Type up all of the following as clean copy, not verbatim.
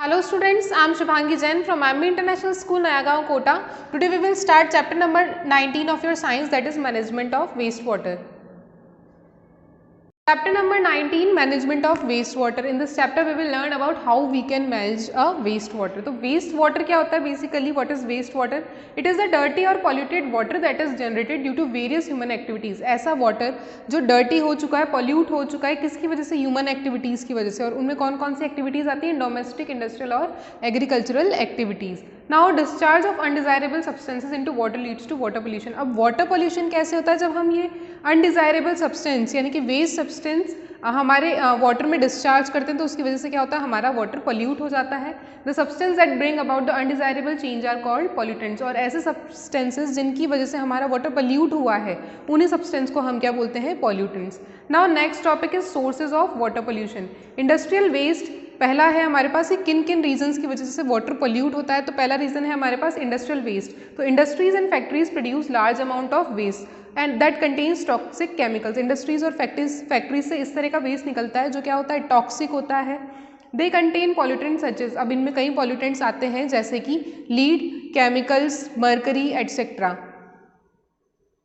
Hello students, I am Shubhangi Jain from IMB International School, Nayagaon, Kota. Today we will start chapter number 19 of your science, that is management of wastewater. Chapter number 19, management of wastewater. In this chapter we will learn about how we can manage a wastewater. तो wastewater क्या होता है? Basically what is wastewater? It is the dirty or polluted water that is generated due to various human activities. ऐसा water जो dirty हो चुका है, pollute हो चुका है, किसकी वजह से? Human activities की वजह से. और उनमें कौन कौन सी activities आती हैं? Domestic, industrial और agricultural activities. Now discharge of undesirable substances into water leads to water pollution. अब water pollution कैसे होता है? जब हम ये undesirable substance यानी कि waste substance हमारे वाटर में डिस्चार्ज करते हैं तो उसकी वजह से क्या होता है? हमारा वाटर पोल्यूट हो जाता है. The substance that bring about the undesirable change are called pollutants. और ऐसे सब्सटेंसेस जिनकी वजह से हमारा वाटर पोल्यूट हुआ है उन्हीं सब्सटेंस को हम क्या बोलते हैं? Pollutants. Now next topic is sources of water pollution. Industrial waste पहला है हमारे पास कि किन किन रीजंस की वजह से वाटर पोल्यूट होता है. तो पहला रीजन है हमारे पास इंडस्ट्रियल वेस्ट. तो industries and factories produce large amount of waste and that contains toxic chemicals. Industries और फैक्ट्रीज से इस तरह का वेस्ट निकलता है जो क्या होता है? टॉक्सिक होता है. They contain pollutants such as, अब इनमें कई पॉल्यूटेंट्स आते हैं जैसे कि lead, chemicals, mercury etcetera,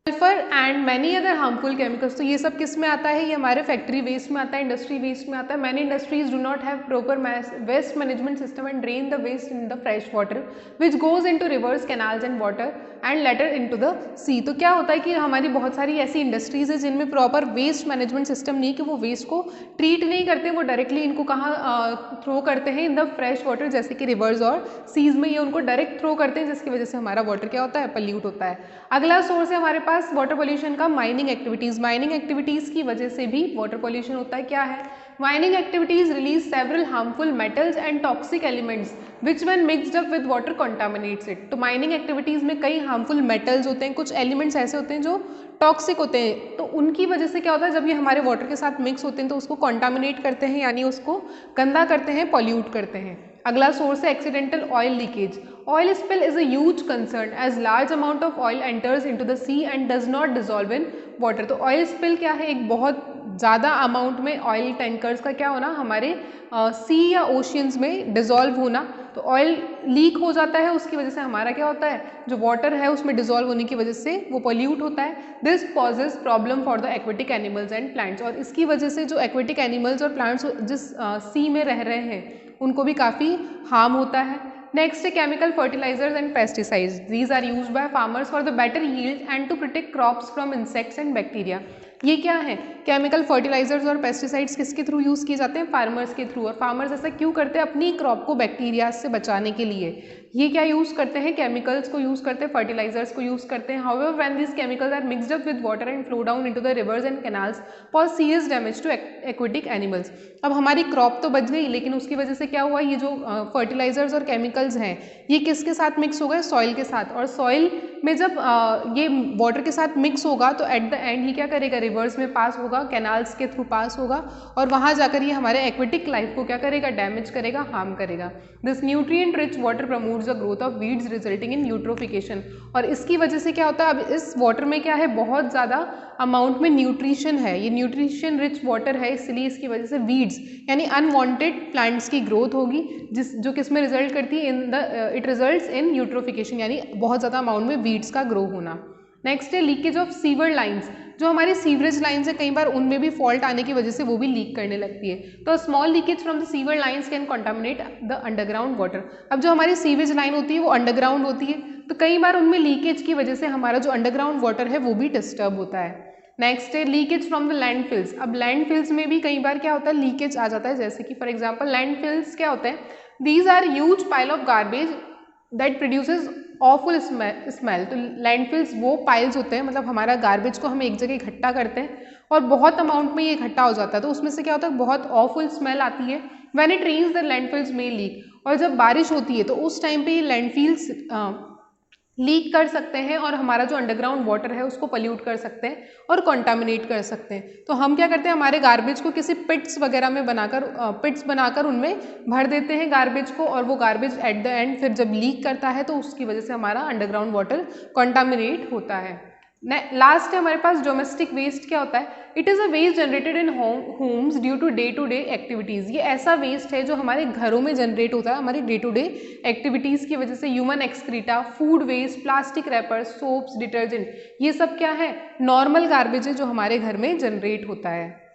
sulphur and many other harmful chemicals. तो ये सब किस में आता है? ये हमारे फैक्ट्री वेस्ट में आता है, इंडस्ट्री वेस्ट में आता है. Many industries do not have proper waste management system and drain the waste in the fresh water which goes into rivers, canals and water and later into the sea. तो क्या होता है कि हमारी बहुत सारी ऐसी इंडस्ट्रीज है जिनमें प्रॉपर वेस्ट मैनेजमेंट सिस्टम नहीं, कि वो वेस्ट को ट्रीट नहीं करते, वो डायरेक्टली इनको कहाँ थ्रो करते हैं? इन द फ्रेश वाटर, जैसे कि रिवर्स और सीज में ये उनको डायरेक्ट थ्रो करते हैं, जिसकी वजह से हमारा वाटर क्या होता है? पल्यूट होता है. अगला सोर्स है हमारे पास वाटर पोल्यूशन का माइनिंग एक्टिविटीज. माइनिंग एक्टिविटीज की वजह से भी वाटर पोल्यूशन होता है. क्या है? Mining activities release several harmful metals and toxic elements which when mixed up with water contaminates it. तो माइनिंग एक्टिविटीज में कई हार्मफुल मेटल्स होते हैं, कुछ एलिमेंट्स ऐसे होते हैं जो टॉक्सिक होते हैं. तो उनकी वजह से क्या होता है? जब ये हमारे वाटर के साथ मिक्स होते हैं तो उसको कंटामिनेट करते हैं, यानी उसको गंदा करते हैं, पॉल्यूट करते हैं. अगला सोर्स है accidental oil leakage. Oil spill is a huge concern as large amount of oil enters into the sea and does not dissolve in water. तो oil spill क्या है? एक बहुत ज़्यादा अमाउंट में ऑयल टैंकर्स का क्या होना, हमारे सी या ओशियंस में डिजॉल्व होना. तो ऑयल लीक हो जाता है, उसकी वजह से हमारा क्या होता है? जो वाटर है उसमें डिजॉल्व होने की वजह से वो पॉल्यूट होता है. This causes problem for the aquatic animals and plants. और इसकी वजह से जो एक्वेटिक एनिमल्स और प्लांट्स जिस सी में रह रहे हैं उनको भी काफ़ी हार्म होता है. Next है chemical fertilizers and pesticides. These are used by farmers for the better yield and to protect crops from insects and bacteria. ये क्या है? केमिकल फर्टिलाइजर्स और पेस्टिसाइड्स किसके थ्रू यूज़ किए जाते हैं? फार्मर्स के थ्रू. और फार्मर्स ऐसा क्यों करते हैं? अपनी क्रॉप को बैक्टीरिया से बचाने के लिए. ये क्या यूज़ करते हैं? केमिकल्स को यूज़ करते हैं, फर्टिलाइजर्स को यूज़ करते हैं. However when this chemicals are mixed up with water and flow down into the rivers and canals cause serious damage to aquatic animals. अब हमारी क्रॉप तो बच गई, लेकिन उसकी वजह से क्या हुआ? ये जो फर्टिलाइजर्स और केमिकल्स हैं ये किसके साथ मिक्स हो गए? सॉइल के साथ. और सॉइल में जब ये वाटर के साथ मिक्स होगा तो एट द एंड ये क्या करेगा? रिवर्स में पास होगा, कैनाल्स के थ्रू पास होगा और वहाँ जाकर ये हमारे एक्वेटिक लाइफ को क्या करेगा? डैमेज करेगा, हार्म करेगा. This nutrient rich water promotes the growth of weeds resulting in eutrophication. और इसकी वजह से क्या होता है? अब इस वाटर में क्या है? बहुत ज़्यादा अमाउंट में न्यूट्रिशन है, ये न्यूट्रिशन रिच वाटर है, इसलिए इसकी वजह से वीड्स यानी अनवांटेड प्लांट्स की ग्रोथ होगी, जो किस में रिजल्ट करती है? In the it results in eutrophication, यानी बहुत ज़्यादा अमाउंट में वीड्स का ग्रो होना. नेक्स्ट है लीकेज ऑफ सीवर लाइन्स. जो हमारी सीवरेज लाइन्स है कई बार उनमें भी फॉल्ट आने की वजह से वो भी लीक करने लगती है. तो small leakage from the sewer lines can contaminate the underground water. अब जो हमारी सीवेज लाइन होती है वो अंडरग्राउंड होती है, तो कई बार उनमें लीकेज की वजह से हमारा जो अंडरग्राउंड वाटर है वो भी डिस्टर्ब होता है. नेक्स्ट है लीकेज फ्रॉम द लैंडफिल्स. अब लैंडफिल्स में भी कई बार क्या होता है? लीकेज आ जाता है. जैसे कि फॉर एग्जांपल लैंडफिल्स क्या होते हैं? These are huge pile of garbage that produces awful smell. तो लैंडफिल्स वो पाइल्स होते हैं, मतलब हमारा गार्बेज को हम एक जगह इकट्ठा करते हैं और बहुत अमाउंट में ये इकट्ठा हो जाता है, तो उसमें से क्या होता है? बहुत ऑफुल स्मेल आती है. When it rains the landfills में लीक. और जब बारिश होती है तो उस टाइम पे ये लैंडफिल्स लीक कर सकते हैं और हमारा जो अंडरग्राउंड वाटर है उसको पल्यूट कर सकते हैं और कंटामिनेट कर सकते हैं. तो हम क्या करते हैं? हमारे गार्बेज को किसी पिट्स वगैरह में बनाकर उनमें भर देते हैं गार्बेज को, और वो गार्बेज एट द एंड फिर जब लीक करता है तो उसकी वजह से हमारा अंडरग्राउंड वाटर कंटामिनेट होता है. लास्ट है हमारे पास डोमेस्टिक वेस्ट। क्या होता है? It is a waste generated in homes due to day activities. ये ऐसा वेस्ट है जो हमारे घरों में जनरेट होता है हमारी डे टू डे एक्टिविटीज़ की वजह से। Human excreta, food waste, plastic wrappers, soaps, detergent, ये सब क्या है? नॉर्मल गार्बेज है जो हमारे घर में जनरेट होता है।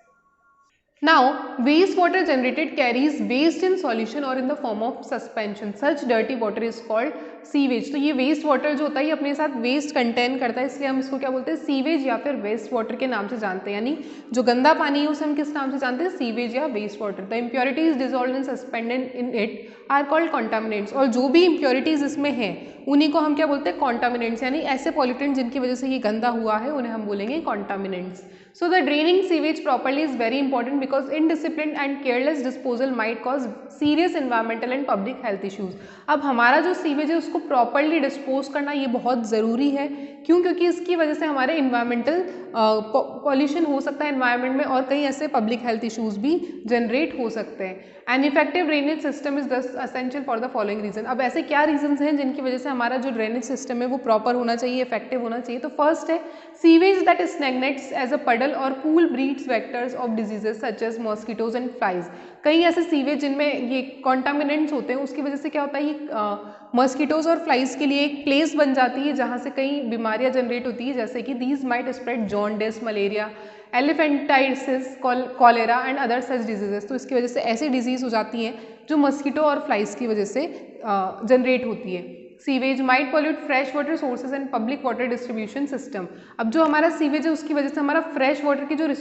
Now, wastewater generated carries waste in solution or in the form of suspension. Such dirty water is called sewage. तो ये वेस्ट वाटर जो होता है ये अपने साथ वेस्ट कंटेन करता है, इसलिए हम इसको क्या बोलते हैं? सीवेज या फिर वेस्ट वाटर के नाम से जानते हैं। यानी जो गंदा पानी है उसे हम किस नाम से जानते हैं? सीवेज या waste water. The impurities dissolve in suspended in it are called contaminants. और जो भी इम्प्योरिटीज इसमें हैं उन्हीं को हम क्या बोलते हैं? कॉन्टामिनेंट्स। यानी ऐसे पॉल्यूटेंट जिनकी वजह से ये गंदा हुआ है उन्हें हम बोलेंगे कॉन्टामिनेंट्स। So the draining sewage properly is very important because indisciplined and careless disposal might cause serious environmental and public health issues. अब हमारा जो सीवेज है उसको प्रॉपरली डिस्पोज करना ये बहुत ज़रूरी है। क्यों? क्योंकि इसकी वजह से हमारे इन्वायरमेंटल पॉल्यूशन हो सकता है इन्वायरमेंट में और कई ऐसे पब्लिक हेल्थ इश्यूज भी जनरेट हो सकते हैं। An effective drainage system is thus essential for the following reason. अब ऐसे क्या रीजंस हैं जिनकी वजह से हमारा जो ड्रेनेज सिस्टम है वो प्रॉपर होना चाहिए, इफेक्टिव होना चाहिए? तो फर्स्ट है sewage that stagnates as a puddle और pool breeds vectors of diseases such as mosquitoes and flies. कई ऐसे सीवेज जिनमें ये कॉन्टामिनेंट्स होते हैं उसकी वजह से क्या होता है? ये मॉस्किटोज और फ्लाइज के लिए एक प्लेस बन जाती है जहाँ से कई बीमारियाँ जनरेट होती है, जैसे कि these might spread jaundice, malaria, एलिफेंटाइटिस, cholera and other such diseases. तो इसकी वजह से ऐसी डिजीज हो जाती हैं जो मस्कीटो और फ्लाइज की वजह से जनरेट होती है। Sewage might pollute fresh water sources and public water distribution system. अब जो हमारा सीवेज है उसकी वजह से हमारा फ्रेश वाटर के जो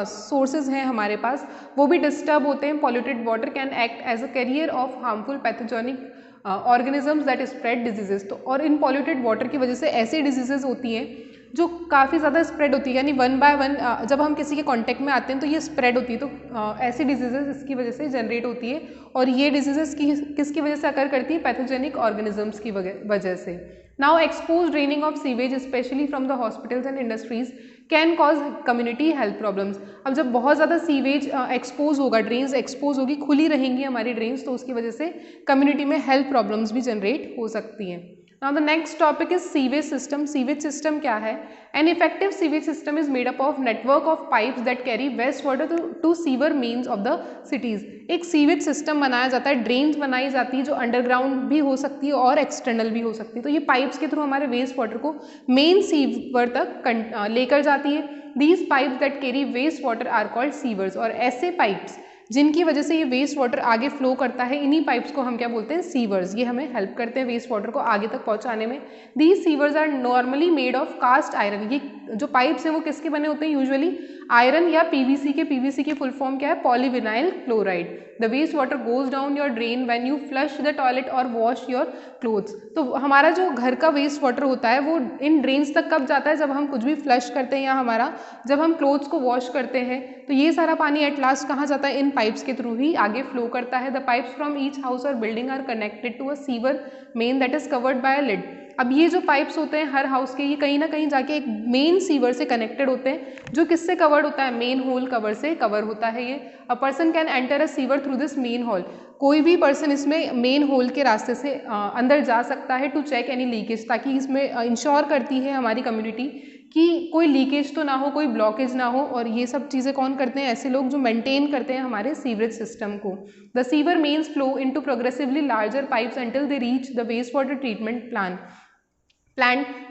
सोर्सेज हैं हमारे पास वो भी डिस्टर्ब होते हैं। Polluted water can act as a carrier of harmful pathogenic organisms that spread diseases. तो और इन पॉल्यूटेड वाटर की वजह से ऐसी डिजीजेज होती हैं जो काफ़ी ज़्यादा स्प्रेड होती है, यानी वन बाय वन जब हम किसी के कांटेक्ट में आते हैं तो ये स्प्रेड होती है। तो ऐसी डिजीजेज इसकी वजह से जनरेट होती है और ये डिजीजेज किसकी वजह से अकर करती है? पैथोजेनिक ऑर्गेनिजम्स की वजह से। Now expose draining of sewage specially from the hospitals and industries can cause community health problems. अब जब बहुत ज़्यादा सीवेज एक्सपोज होगा, ड्रेन्स एक्सपोज होगी, खुली रहेंगी हमारी ड्रेन्स, तो उसकी वजह से कम्युनिटी में हेल्थ प्रॉब्लम्स भी जनरेट हो सकती हैं। Now the next topic is sewage system. Sewage system क्या है? An effective sewage system is made up of network of pipes that carry wastewater to sewer mains of the cities. एक sewage system बनाया जाता है, drains बनाई जाती है जो अंडरग्राउंड भी हो सकती है और एक्सटर्नल भी हो सकती है। तो ये पाइप्स के थ्रू हमारे वेस्ट वाटर को मेन सीवर तक लेकर जाती है। These pipes that carry waste water are called sewers. और ऐसे पाइप्स जिनकी वजह से ये वेस्ट वाटर आगे फ्लो करता है, इन्हीं पाइप्स को हम क्या बोलते हैं? सीवर्स। ये हमें हेल्प करते हैं वेस्ट वाटर को आगे तक पहुंचाने में। These sewers are normally made of cast iron. ये जो पाइप्स हैं वो किसके बने होते हैं? यूजुअली आयरन या पीवीसी के। पीवीसी की फुल फॉर्म क्या है? Polyvinyl chloride. The waste water goes down your drain when you flush the toilet और वॉश योर क्लोथ्स। तो हमारा जो घर का वेस्ट वाटर होता है वो इन ड्रेन्स तक कब जाता है? जब हम कुछ भी फ्लश करते हैं या जब हम क्लोथ्स को वॉश करते हैं, तो ये सारा पानी एट लास्ट कहाँ जाता है? इन पाइप्स के थ्रू ही आगे फ्लो करता है। The pipes from each house और building are connected to a sewer main that is covered by a lid. अब ये जो पाइप्स होते हैं हर हाउस के, ये कहीं ना कहीं जाके एक मेन सीवर से कनेक्टेड होते हैं जो किससे कवर्ड होता है? मेन होल कवर से कवर होता है ये। A person can enter a sewer through this main whole. कोई भी पर्सन इसमें मेन होल के रास्ते से अंदर जा सकता है टू चेक एनी लीकेज, ताकि इसमें इंश्योर करती है हमारी कम्युनिटी कि कोई लीकेज तो ना हो, कोई ब्लॉकेज ना हो। और ये सब चीज़ें कौन करते हैं? ऐसे लोग जो मेंटेन करते हैं हमारे सीवरेज सिस्टम को। The sewer mains flow into progressively larger pipes until they reach the waste water treatment plant.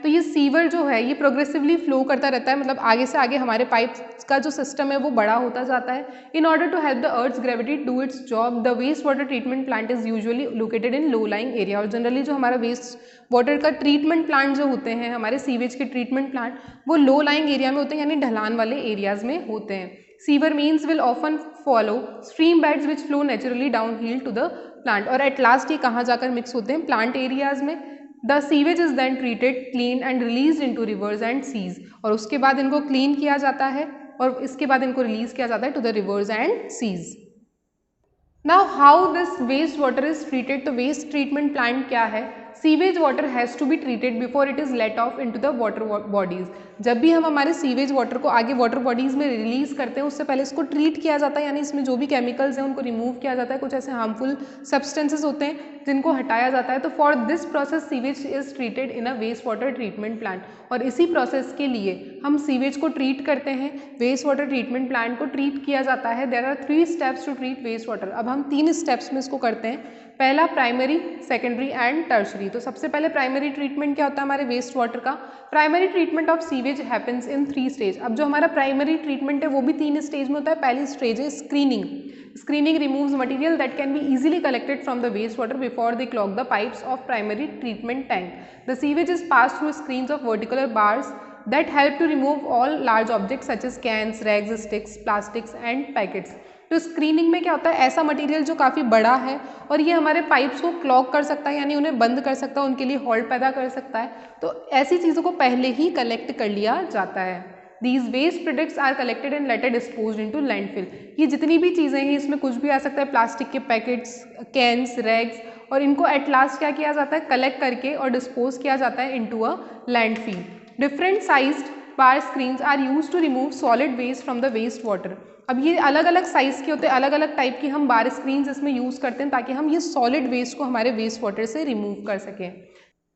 तो ये सीवर जो है ये प्रोग्रेसिवली फ्लो करता रहता है, मतलब आगे से आगे हमारे पाइप्स का जो सिस्टम है वो बड़ा होता जाता है। In order to help the earth's gravity do its job, the waste water treatment plant is usually located in low lying area. और जनरली जो हमारा वेस्ट वाटर का ट्रीटमेंट प्लांट जो होते हैं, हमारे सीवेज के ट्रीटमेंट प्लांट, वो लो लाइंग एरिया में होते हैं, यानी ढलान वाले एरियाज में होते हैं। Sewer mains will often follow stream beds which flow naturally down hill to the plant. और एट लास्ट ये कहाँ जाकर मिक्स होते हैं? प्लांट एरियाज में। The sewage is then treated, clean and release into rivers and seas. और उसके बाद इनको क्लीन किया जाता है और इसके बाद इनको रिलीज किया जाता है to the rivers and seas. Now how this waste water is treated? तो वेस्ट ट्रीटमेंट प्लांट क्या है? Sewage water has to be treated before it is let off into the water bodies. जब भी हम हमारे सीवेज वाटर को आगे water bodies में रिलीज़ करते हैं उससे पहले इसको ट्रीट किया जाता है, यानी इसमें जो भी केमिकल्स हैं उनको रिमूव किया जाता है। कुछ ऐसे हार्मफुल सब्सटेंसेस होते हैं जिनको हटाया जाता है। तो for this process sewage is treated in a waste water treatment plant, और इसी प्रोसेस के लिए हम सीवेज को ट्रीट करते हैं, वेस्ट वाटर ट्रीटमेंट प्लांट को ट्रीट किया जाता है। There are 3 steps to treat waste water. अब हम 3 स्टेप्स में इसको करते हैं, पहला प्राइमरी, सेकेंडरी एंड टर्शरी। तो सबसे पहले प्राइमरी ट्रीटमेंट क्या होता है हमारे वेस्ट वाटर का? Primary treatment of sewage happens in 3 stage. अब जो हमारा प्राइमरी ट्रीटमेंट है वो भी 3 स्टेज में होता है। पहली स्टेज है screening. Screening removes material that can be easily collected from the waste water before they clog the pipes of primary treatment tank. The sewage is pass through screens of vertical bars that help to remove all large objects such as cans, rags, sticks, plastics and packets। तो screening में क्या होता है, ऐसा material जो काफ़ी बड़ा है और ये हमारे पाइप्स को क्लॉग कर सकता है, यानी उन्हें बंद कर सकता है, उनके लिए हॉल्ट पैदा कर सकता है। तो ऐसी चीज़ों को पहले ही कलेक्ट कर लिया जाता है। These waste products are collected and later disposed into landfill। ये जितनी भी चीज़ें हैं इसमें कुछ भी आ सकता है, प्लास्टिक के पैकेट्स, कैंस, रैग्स, और इनको एट लास्ट क्या किया जाता है, कलेक्ट करके और डिस्पोज किया जाता है into a landfill. Different sized bar screens are used to remove solid waste from the waste water। अब ये अलग अलग साइज़ के होते हैं, अलग अलग टाइप की हम बार स्क्रीन्स इसमें यूज़ करते हैं ताकि हम ये सॉलिड वेस्ट को हमारे वेस्ट वाटर से रिमूव कर सकें।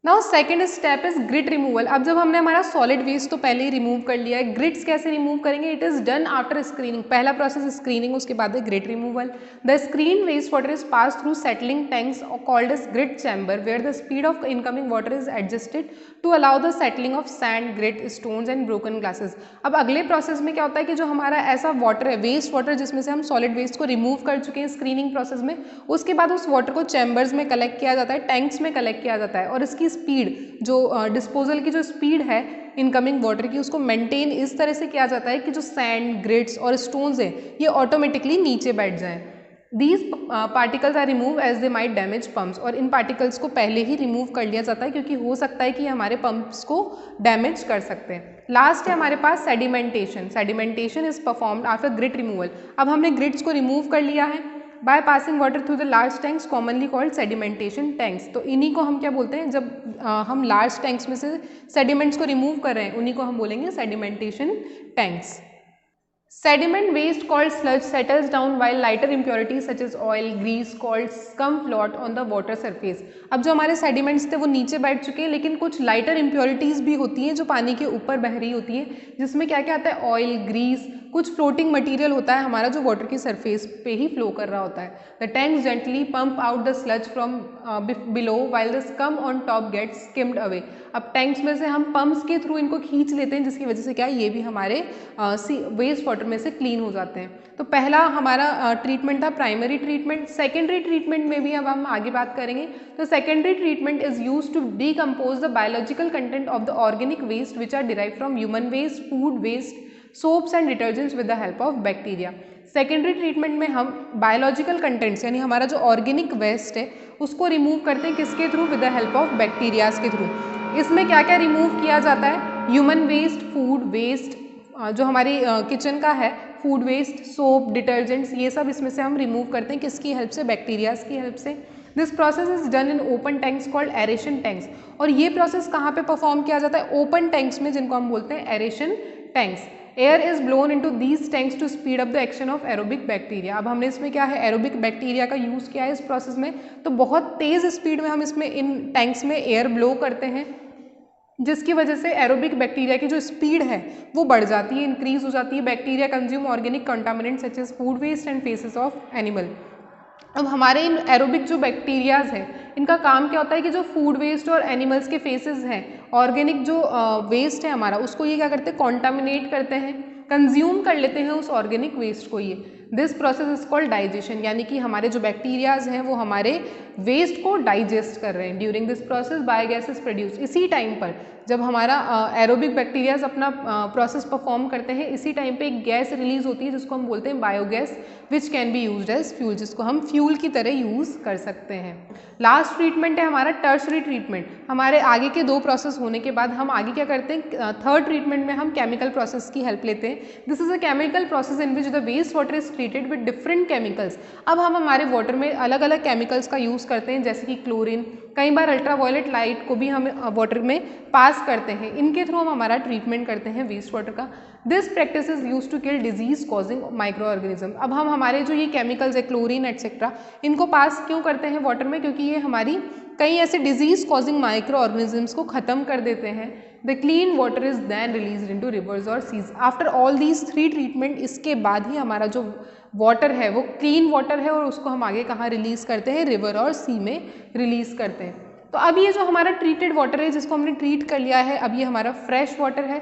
Now second step is grit removal. अब जब हमने हमारा सॉलिड वेस्ट तो पहले ही रिमूव कर लिया है, ग्रिट्स कैसे रिमूव करेंगे? It is done after screening. पहला प्रोसेस स्क्रीनिंग, उसके बाद है grit removal. The screen waste water is pass through settling tanks called as grit chamber where the speed of incoming water is adjusted to allow the settling of sand, grit, stones and broken glasses. अब अगले process में क्या होता है कि जो हमारा ऐसा वाटर है, वेस्ट वाटर जिसमें से हम सॉलिड वेस्ट को रिमूव कर चुके हैं स्क्रीनिंग प्रोसेस में, उसके बाद उस वाटर को चैम्बर्स में कलेक्ट किया जाता है, टैंक्स में कलेक्ट किया जाता है, और इसकी स्पीड जो डिस्पोजल की जो स्पीड है इनकमिंग वाटर की, उसको मेंटेन इस तरह से किया जाता है कि जो सैंड, ग्रिट्स और स्टोन्स हैं ये ऑटोमेटिकली नीचे बैठ जाएं। These particles are remove as they might damage pumps. और इन पार्टिकल्स को पहले ही रिमूव कर लिया जाता है क्योंकि हो सकता है कि हमारे पंप्स को डैमेज कर सकते हैं। लास्ट है हमारे पास sedimentation. Sedimentation is performed after grit removal. अब हमने ग्रिट्स को रिमूव कर लिया है by passing water through the large tanks commonly called sedimentation tanks. तो इन्हीं को हम क्या बोलते हैं, जब हम लार्ज टैंक्स में से सेडिमेंट्स को रिमूव कर रहे हैं उन्हीं को हम बोलेंगे sedimentation tanks. Sediment waste called sludge settles down while lighter impurities such as oil, grease called scum float on the water surface। अब जो हमारे sediments थे वो नीचे बैठ चुके हैं, लेकिन कुछ lighter impurities भी होती हैं जो पानी के ऊपर बह रही होती हैं, जिसमें क्या क्या आता है, ऑयल, ग्रीस, कुछ फ्लोटिंग मटेरियल होता है हमारा जो वाटर की सरफेस पे ही फ्लो कर रहा होता है। The tanks gently pump out the sludge from below while the scum on top gets skimmed away. अब टैंक्स में से हम पंप्स के थ्रू इनको खींच लेते हैं, जिसकी वजह से क्या है, ये भी हमारे वेस्ट वाटर में से क्लीन हो जाते हैं। तो पहला हमारा ट्रीटमेंट था प्राइमरी ट्रीटमेंट। सेकेंडरी ट्रीटमेंट में भी अब हम आगे बात करेंगे। तो secondary treatment is used to decompose the biological content of the organic waste which are derived from human waste, food waste, soaps and detergents with the help of bacteria. Secondary treatment में हम biological contents यानी हमारा जो organic waste है उसको remove करते हैं, किसके through? With the help of bacterias के थ्रू। इसमें क्या क्या रिमूव किया जाता है? ह्यूमन वेस्ट, फूड वेस्ट, जो हमारी किचन का है, फूड वेस्ट, सोप, डिटर्जेंट्स, ये सब इसमें से हम रिमूव करते हैं, किसकी हेल्प से? बैक्टीरियाज की हेल्प से। This process is done in open tanks called aeration tanks. और ये प्रोसेस कहाँ पे परफॉर्म किया जाता है? ओपन टैंक्स में, जिनको हम बोलते हैं aeration tanks. Air is blown into these tanks to speed up the action of aerobic bacteria. अब हमने इसमें क्या है, एरोबिक बैक्टीरिया का यूज़ किया है इस प्रोसेस में। तो बहुत तेज़ स्पीड में हम इसमें इन टैंक्स में एयर ब्लो करते हैं, जिसकी वजह से एरोबिक बैक्टीरिया की जो स्पीड है वो बढ़ जाती है, इंक्रीज हो जाती है। Bacteria consume organic contaminants such as food waste and faeces of animal. अब हमारे इन एरोबिक जो बैक्टीरियाज हैं इनका काम क्या होता है कि जो फूड वेस्ट और एनिमल्स के फेसेस हैं, ऑर्गेनिक जो वेस्ट है हमारा, उसको ये क्या करते हैं, कॉन्टामिनेट करते हैं, कंज्यूम कर लेते हैं उस ऑर्गेनिक वेस्ट को। ये this process is called digestion, यानी कि हमारे जो बैक्टीरियाज हैं वो हमारे वेस्ट को डाइजेस्ट कर रहे हैं। During this process biogas is produce. इसी टाइम पर जब हमारा एरोबिक बैक्टीरियाज अपना प्रोसेस परफॉर्म करते हैं, इसी टाइम पे एक गैस रिलीज होती है जिसको हम बोलते हैं biogas, which can be used as fuel, जिसको हम फ्यूल की तरह यूज़ कर सकते हैं। लास्ट ट्रीटमेंट है हमारा टर्शरी ट्रीटमेंट। हमारे आगे के 2 प्रोसेस होने के बाद हम आगे क्या करते हैं, थर्ड ट्रीटमेंट में हम केमिकल प्रोसेस की हेल्प लेते हैं। This is a chemical process in which the waste water is treated with different chemicals. अब हम हमारे वाटर में अलग अलग केमिकल्स का यूज़ करते हैं, जैसे कि क्लोरीन, कई बार अल्ट्रावायलेट लाइट को भी हम वाटर में पास करते हैं। इनके थ्रू हम हमारा ट्रीटमेंट करते हैं वेस्ट वाटर का। This practice is use to kill disease causing micro organism. अब हम हमारे जो ये केमिकल्स है क्लोरीन एटसेट्रा इनको पास क्यों करते हैं वाटर में, क्योंकि ये हमारी कई ऐसे डिजीज कॉजिंग माइक्रो ऑर्गेनिजम्स को खत्म कर देते हैं। The clean water is then release into rivers और seas. After all these 3 treatment इसके बाद ही हमारा जो वाटर है वो क्लीन वाटर है और उसको हम आगे कहाँ रिलीज करते हैं, रिवर और सी में रिलीज करते हैं। तो अब ये जो हमारा ट्रीटेड वाटर है जिसको हमने ट्रीट कर लिया है, अब ये हमारा फ्रेश वाटर है,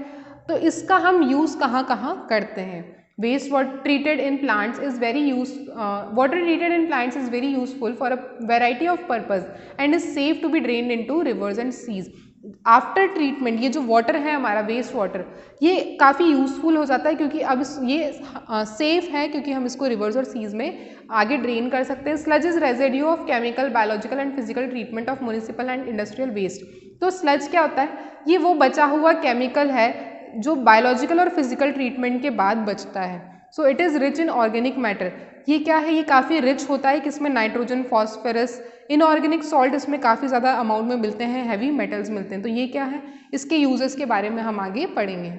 तो इसका हम यूज़ कहाँ कहाँ करते हैं। Waste water treated in plants is very water treated in plants is very useful for a variety of purpose and is safe to be drained into rivers and seas. After treatment ये जो water है हमारा waste water ये काफ़ी useful हो जाता है, क्योंकि अब ये सेफ है, क्योंकि हम इसको रिवर्स और सीज में आगे ड्रेन कर सकते हैं। Sludge is residue of chemical, biological and physical treatment of municipal and industrial waste. तो स्लज क्या होता है, ये वो बचा हुआ केमिकल है जो बायोलॉजिकल और फिजिकल ट्रीटमेंट के बाद बचता है। So it is rich in organic matter. ये क्या है, ये काफ़ी रिच होता है किसमें, नाइट्रोजन, फॉस्फोरस, इनऑर्गेनिक सॉल्ट इसमें काफ़ी ज़्यादा अमाउंट में मिलते हैं, हैवी मेटल्स मिलते हैं। तो ये क्या है, इसके यूजेस के बारे में हम आगे पढ़ेंगे।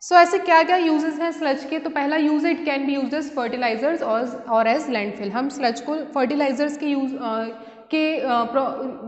सो ऐसे क्या क्या यूजेस हैं स्लज के। तो पहला use, it can be used as fertilisers और एज लैंडफिल। हम स्लज को फर्टिलाइजर्स के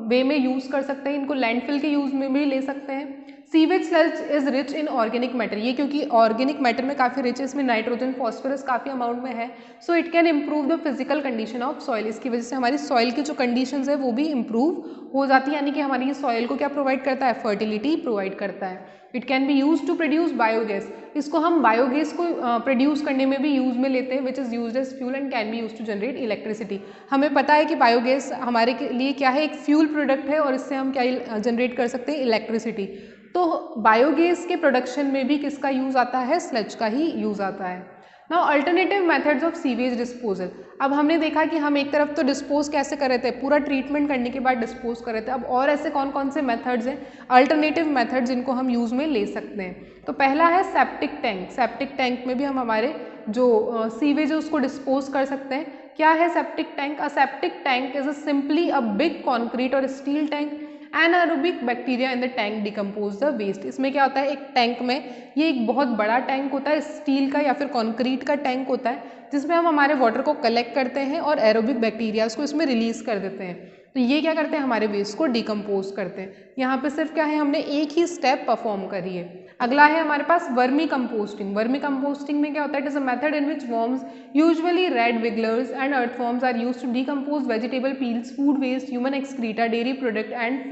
वे में यूज़ कर सकते हैं, इनको लैंडफिल के यूज़ में भी ले सकते हैं। Sewage sludge is rich in organic matter, ये क्योंकि ऑर्गेनिक मैटर में काफ़ी रिच है, इसमें नाइट्रोजन, फॉस्फोरस काफ़ी अमाउंट में है। So it can improve the physical condition of soil. इसकी वजह से हमारी सॉइल की जो कंडीशंस है वो भी इम्प्रूव हो जाती है, यानी कि हमारी सॉइल को क्या प्रोवाइड करता है, फर्टिलिटी प्रोवाइड करता है। It can be use to produce biogas, इसको हम बायोगैस को प्रोड्यूस करने में भी यूज़ में लेते हैं, which is used as fuel and can be use to generate electricity. हमें पता है कि बायोगैस हमारे लिए क्या है, एक फ्यूल प्रोडक्ट है और इससे हम क्या जनरेट कर सकते हैं, इलेक्ट्रिसिटी। तो बायोगैस के प्रोडक्शन में भी किसका यूज़ आता है, स्लज का ही यूज़ आता है। Now alternative methods of sewage disposal. अब हमने देखा कि हम एक तरफ तो डिस्पोज कैसे कर रहे थे, पूरा ट्रीटमेंट करने के बाद डिस्पोज कर रहे थे। अब और ऐसे कौन कौन से मेथड्स हैं, अल्टरनेटिव मेथड्स, जिनको हम यूज़ में ले सकते हैं। तो पहला है सेप्टिक टैंक। सेप्टिक टैंक में भी हम हमारे जो सीवेज है उसको डिस्पोज कर सकते हैं। क्या है septic tank? A septic tank is simply a big concrete और steel tank. Anaerobic bacteria in the tank decompose the waste. इसमें क्या होता है, एक टैंक में, ये एक बहुत बड़ा टैंक होता है, स्टील का या फिर कंक्रीट का टैंक होता है, जिसमें हम हमारे वाटर को कलेक्ट करते हैं और एरोबिक बैक्टीरियाज को इसमें रिलीज कर देते हैं। तो ये क्या करते हैं, हमारे वेस्ट को डिकम्पोज करते हैं। यहाँ पे सिर्फ क्या है, हमने एक ही स्टेप परफॉर्म करी है। अगला है हमारे पास वर्मी कंपोस्टिंग। वर्मी कंपोस्टिंग में क्या होता है, it is a method in which worms, usually red wigglers and earthworms, are used to decompose vegetable peels, food waste, human excreta, dairy product and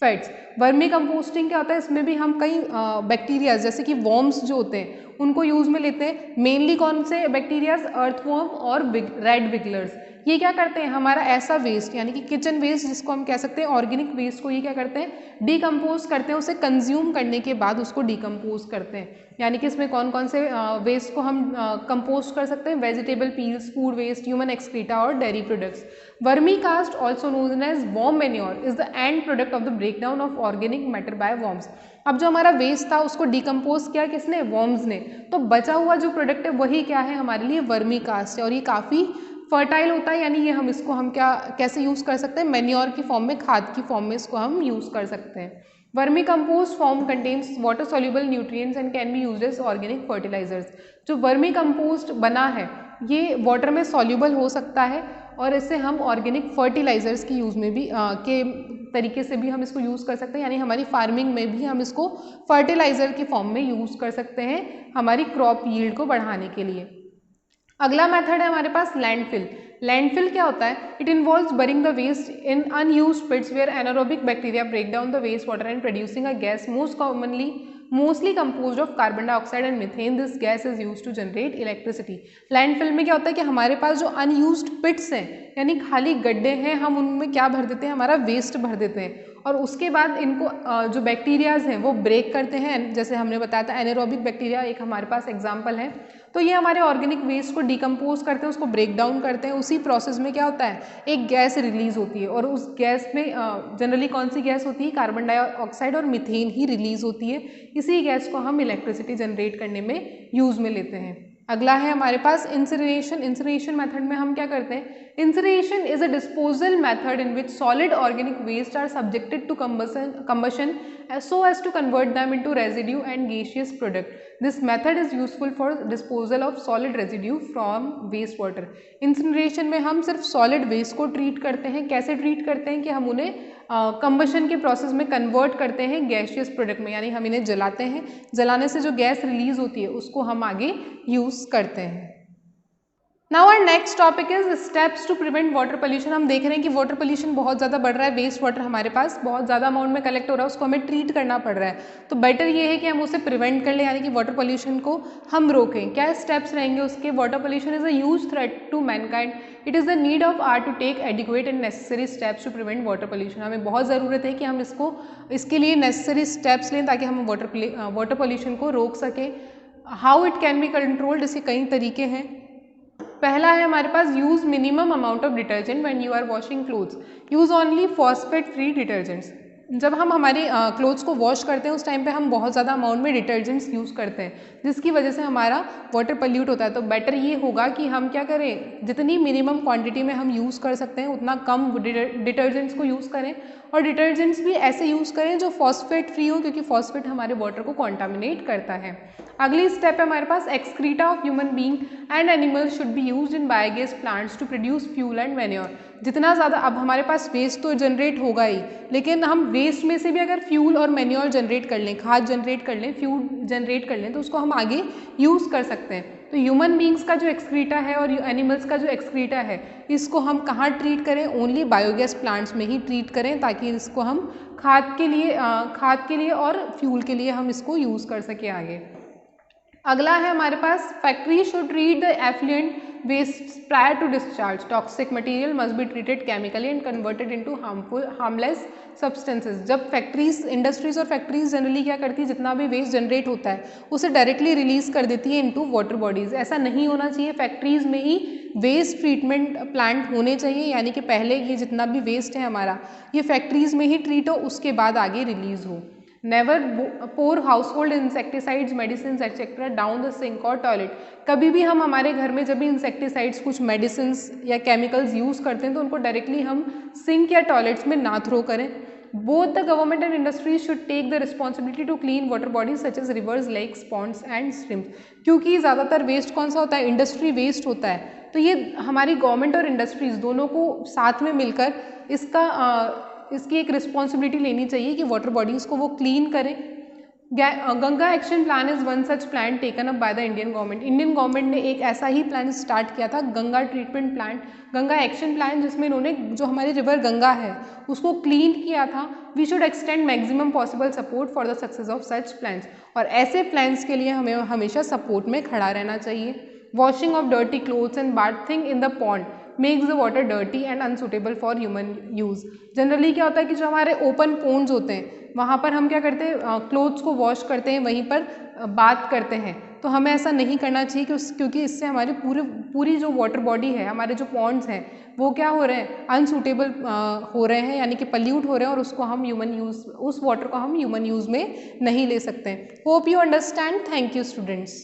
fats. Vermi composting क्या होता है, इसमें भी हम कई बैक्टीरियाज जैसे कि वर्म्स जो होते हैं उनको यूज में लेते हैं। मेनली कौन से बैक्टीरियाज, अर्थवर्म और रेड विगलर्स। ये क्या करते हैं, हमारा ऐसा वेस्ट यानी कि किचन वेस्ट जिसको हम कह सकते हैं ऑर्गेनिक वेस्ट को, ये क्या करते हैं, डिकम्पोज करते हैं। उसे कंज्यूम करने के बाद उसको डिकम्पोज करते हैं। यानी कि इसमें कौन कौन से वेस्ट को हम कंपोस्ट कर सकते हैं, vegetable peels, food waste, human excreta और dairy products. Vermi cast also known as worm manure is the end product of the breakdown of organic matter by worms. अब जो हमारा वेस्ट था उसको डिकम्पोज किया किसने, वर्म्स ने। तो बचा हुआ जो प्रोडक्ट है वही क्या है, हमारे लिए वर्मी कास्ट है, और ये काफ़ी फर्टाइल होता है। यानी ये हम इसको हम क्या कैसे यूज़ कर सकते हैं, मैन्योर की फॉर्म में, खाद की फॉर्म में इसको हम यूज़ कर सकते हैं। Vermi compost form contains water soluble nutrients and can be used as organic fertilisers. जो वर्मी कंपोस्ट बना है ये वाटर में सॉल्युबल हो सकता है और इससे हम ऑर्गेनिक फर्टिलाइजर्स की यूज़ में भी के तरीके से भी हम इसको यूज़ कर सकते हैं। यानी हमारी फार्मिंग में भी हम इसको फर्टिलाइजर की फॉर्म में यूज़ कर सकते हैं हमारी क्रॉप यील्ड को बढ़ाने के लिए। अगला मेथड है हमारे पास लैंडफिल। लैंडफिल क्या होता है, it involves burying the waste in unused pits where anaerobic bacteria break down the waste water and producing a gas mostly composed of carbon dioxide and methane. This gas is used to generate electricity. Landfill में क्या होता है कि हमारे पास जो unused पिट्स हैं यानी खाली गड्ढे हैं, हम उनमें क्या भर देते हैं, हमारा वेस्ट भर देते हैं और उसके बाद इनको जो बैक्टीरियाज हैं वो ब्रेक करते हैं। जैसे हमने बताया था एनारोबिक बैक्टीरिया एक हमारे पास एग्जाम्पल है। तो ये हमारे ऑर्गेनिक वेस्ट को डिकम्पोज करते हैं, उसको ब्रेक डाउन करते हैं। उसी प्रोसेस में क्या होता है, एक गैस रिलीज होती है और उस गैस में जनरली कौन सी गैस होती है, कार्बन डाइऑक्साइड और मीथेन ही रिलीज होती है। इसी गैस को हम इलेक्ट्रिसिटी जनरेट करने में यूज में लेते हैं। अगला है हमारे पास इंसिनरेशन। इंसिनरेशन मेथड में हम क्या करते हैं, incineration is a disposal method in which solid organic waste are subjected to combustion so as to convert them into residue and gaseous product. This method is useful for disposal of solid residue from waste water. Incineration में हम सिर्फ solid waste को treat करते हैं। कैसे treat करते हैं कि हम उन्हें कंबशन के प्रोसेस में कन्वर्ट करते हैं गैसियस प्रोडक्ट में, यानी हम इन्हें जलाते हैं, जलाने से जो गैस रिलीज होती है उसको हम आगे यूज़ करते हैं। Now our next topic is steps to prevent water pollution. हम देख रहे हैं कि वाटर पोल्यूशन बहुत ज़्यादा बढ़ रहा है, वेस्ट वाटर हमारे पास बहुत ज़्यादा अमाउंट में कलेक्ट हो रहा है, उसको हमें ट्रीट करना पड़ रहा है। तो बेटर ये है कि हम उसे प्रिवेंट कर लें, यानी कि वाटर पोल्यूशन को हम रोकें। क्या स्टेप्स रहेंगे उसके? Water pollution is a huge threat to mankind. It is the need of hour to take adequate and necessary steps to prevent water pollution. हमें बहुत ज़रूरत है कि हम इसके लिए नेसेसरी स्टेप्स लें ताकि हम वाटर पोल्यूशन को रोक सकें। How it can be controlled, इसके कई तरीके हैं। पहला है हमारे पास use minimum amount of detergent when you are washing clothes. Use only phosphate free detergents. जब हम हमारे क्लोथ्स को वॉश करते हैं उस टाइम पे हम बहुत ज़्यादा अमाउंट में डिटर्जेंट्स यूज़ करते हैं, जिसकी वजह से हमारा वाटर पल्यूट होता है। तो बेटर ये होगा कि हम क्या करें, जितनी मिनिमम क्वांटिटी में हम यूज़ कर सकते हैं उतना कम डिटर्जेंट्स को यूज़ करें, और डिटर्जेंट्स भी ऐसे यूज़ करें जो फॉस्फेट फ्री हो, क्योंकि फॉस्फेट हमारे वाटर को कॉन्टामिनेट करता है। अगली स्टेप है हमारे पास excreta of human being and animals should be used in biogas plants to produce fuel and manure. जितना ज़्यादा, अब हमारे पास वेस्ट तो जनरेट होगा ही, लेकिन हम वेस्ट में से भी अगर फ्यूल और मैन्योर जनरेट कर लें, खाद जनरेट कर लें, फ्यूल जनरेट कर लें, तो उसको हम आगे यूज़ कर सकते हैं। तो ह्यूमन बींग्स का जो एक्सक्रीटा है और एनिमल्स का जो एक्सक्रीटा है, इसको हम कहाँ ट्रीट करें? ओनली बायोगैस प्लांट्स में ही ट्रीट करें, ताकि इसको हम खाद के लिए और फ्यूल के लिए हम इसको यूज़ कर सकें आगे। अगला है हमारे पास factory should treat the effluent waste prior to discharge. Toxic material must be treated chemically and converted into harmless substances. जब इंडस्ट्रीज और फैक्ट्रीज जनरली क्या करती है, जितना भी वेस्ट जनरेट होता है उसे डायरेक्टली रिलीज कर देती है इनटू वाटर बॉडीज। ऐसा नहीं होना चाहिए। फैक्ट्रीज में ही वेस्ट ट्रीटमेंट प्लांट होने चाहिए, यानी कि पहले ये जितना भी वेस्ट है हमारा ये फैक्ट्रीज में ही ट्रीट हो, उसके बाद आगे रिलीज हो। Never pour household insecticides medicine etcetera down the sink और टॉयलेट। कभी भी हम हमारे घर में जब भी इंसेक्टिसाइड्स कुछ मेडिसिन या केमिकल्स यूज़ करते हैं तो उनको डायरेक्टली हम सिंक या टॉयलेट्स में ना थ्रो करें। Both the government and industries should take the responsibility to clean water bodies such as rivers, lakes, ponds and streams. क्योंकि ज़्यादातर वेस्ट कौन सा होता है? इंडस्ट्री वेस्ट होता है। तो ये हमारी गवर्नमेंट और इंडस्ट्रीज दोनों को साथ में मिलकर इसकी एक रिस्पॉन्सिबिलिटी लेनी चाहिए कि वाटर बॉडीज़ को वो क्लीन करें। Ganga action plan is one such plan taken up by the Indian government. Indian government ने एक ऐसा ही प्लान स्टार्ट किया था, Ganga treatment plan, Ganga action plan, जिसमें इन्होंने जो हमारी रिवर गंगा है उसको क्लीन किया था। We should extend maximum possible support for the success of such plans. और ऐसे प्लान्स के लिए हमें हमेशा सपोर्ट में खड़ा रहना चाहिए। Washing of dirty clothes and bathing in the pond makes the water dirty and unsuitable for human use. Generally क्या होता है कि जो हमारे ओपन पोन्ड्स होते हैं वहाँ पर हम क्या करते हैं, क्लोथ्स को वॉश करते हैं, वहीं पर बात करते हैं। तो हमें ऐसा नहीं करना चाहिए क्योंकि इससे हमारी पूरी जो वाटर बॉडी है, हमारे जो पॉन्ड्स हैं वो क्या हो रहे हैं, अनसूटेबल हो रहे हैं, यानी कि पल्यूट हो रहे हैं, और उस वाटर को हम ह्यूमन यूज़ में नहीं ले सकते। Hope you understand. Thank you students.